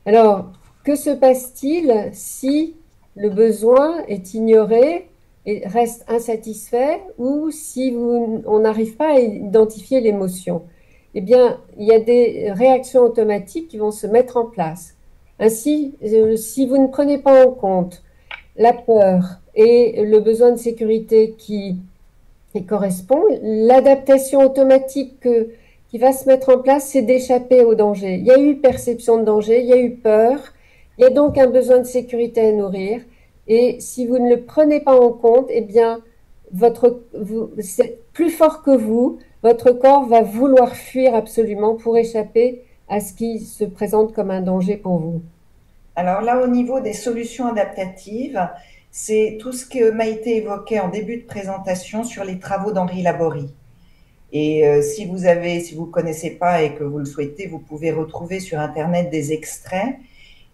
Alors, que se passe-t-il si le besoin est ignoré et reste insatisfait ou si on n'arrive pas à identifier l'émotion? Eh bien, il y a des réactions automatiques qui vont se mettre en place. Ainsi, si vous ne prenez pas en compte la peur et le besoin de sécurité qui correspond, l'adaptation automatique qui va se mettre en place, c'est d'échapper au danger. Il y a eu perception de danger, il y a eu peur, il y a donc un besoin de sécurité à nourrir. Et si vous ne le prenez pas en compte, eh bien, c'est plus fort que vous, votre corps va vouloir fuir absolument pour échapper à ce qui se présente comme un danger pour vous. Alors là, au niveau des solutions adaptatives, c'est tout ce que Maïté évoquait en début de présentation sur les travaux d'Henri Laborie. Et si vous connaissez pas et que vous le souhaitez, vous pouvez retrouver sur Internet des extraits.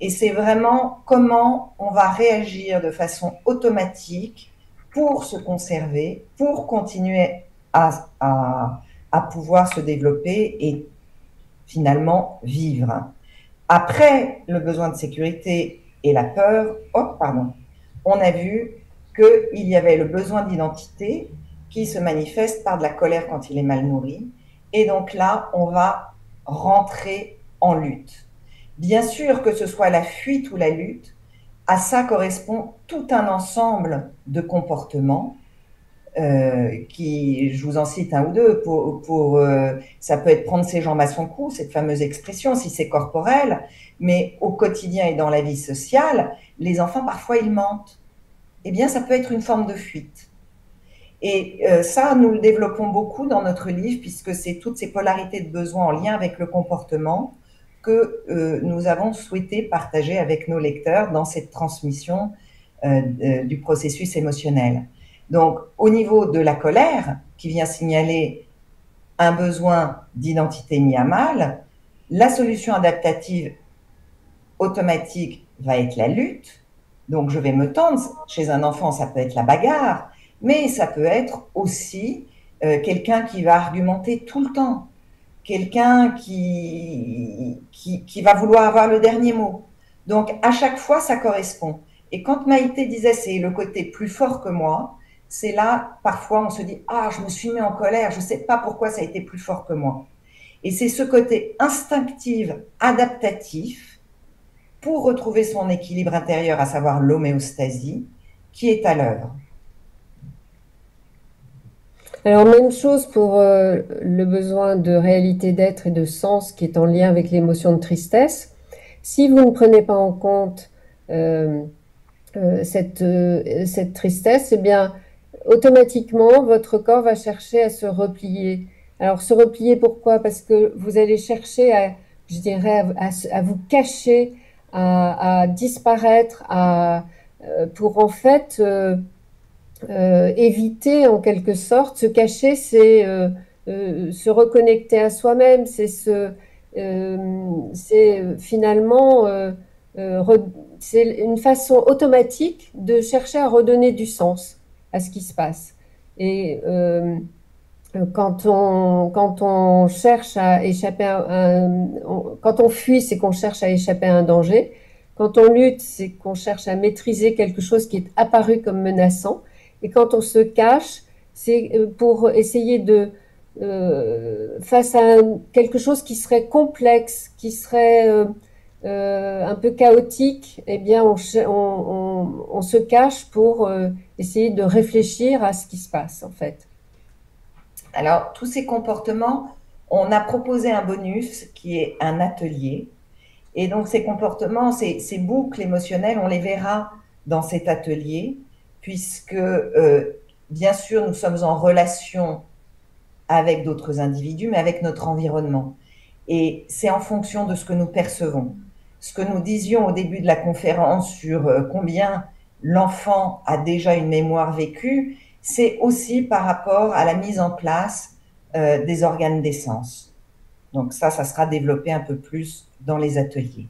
Et c'est vraiment comment on va réagir de façon automatique pour se conserver, pour continuer à pouvoir se développer et finalement vivre. Après le besoin de sécurité et la peur, oh, pardon, on a vu qu'il y avait le besoin d'identité qui se manifeste par de la colère quand il est mal nourri. Et donc là, on va rentrer en lutte. Bien sûr, que ce soit la fuite ou la lutte, à ça correspond tout un ensemble de comportements qui, je vous en cite un ou deux, ça peut être prendre ses jambes à son cou, cette fameuse expression, si c'est corporel, mais au quotidien et dans la vie sociale, les enfants, parfois, ils mentent. Eh bien, ça peut être une forme de fuite. Et ça, nous le développons beaucoup dans notre livre, puisque c'est toutes ces polarités de besoins en lien avec le comportement que nous avons souhaité partager avec nos lecteurs dans cette transmission du processus émotionnel. Donc, au niveau de la colère, qui vient signaler un besoin d'identité mis à mal, la solution adaptative automatique va être la lutte. Donc, je vais me tendre. Chez un enfant, ça peut être la bagarre, mais ça peut être aussi quelqu'un qui va argumenter tout le temps, quelqu'un qui va vouloir avoir le dernier mot. Donc, à chaque fois, ça correspond. Et quand Maïté disait c'est le côté plus fort que moi, c'est là, parfois, on se dit ah, je me suis mis en colère, je ne sais pas pourquoi ça a été plus fort que moi. Et c'est ce côté instinctif, adaptatif, pour retrouver son équilibre intérieur, à savoir l'homéostasie, qui est à l'œuvre. Alors, même chose pour le besoin de réalité d'être et de sens qui est en lien avec l'émotion de tristesse. Si vous ne prenez pas en compte euh, cette tristesse, eh bien, automatiquement, votre corps va chercher à se replier. Alors, se replier, pourquoi? Parce que vous allez chercher je dirais, à vous cacher, à disparaître, pour en fait éviter en quelque sorte, se cacher, c'est se reconnecter à soi-même, c'est finalement c'est une façon automatique de chercher à redonner du sens à ce qui se passe. Et quand on cherche à échapper quand on fuit, c'est qu'on cherche à échapper à un danger. Quand on lutte, c'est qu'on cherche à maîtriser quelque chose qui est apparu comme menaçant. Et quand on se cache, c'est pour essayer face à quelque chose qui serait complexe, qui serait un peu chaotique, eh bien, on se cache pour essayer de réfléchir à ce qui se passe, en fait. Alors, tous ces comportements, on a proposé un bonus qui est un atelier. Et donc, ces comportements, ces boucles émotionnelles, on les verra dans cet atelier, puisque, bien sûr, nous sommes en relation avec d'autres individus, mais avec notre environnement. Et c'est en fonction de ce que nous percevons. Ce que nous disions au début de la conférence sur combien l'enfant a déjà une mémoire vécue, c'est aussi par rapport à la mise en place des organes d'essence. Donc ça sera développé un peu plus dans les ateliers.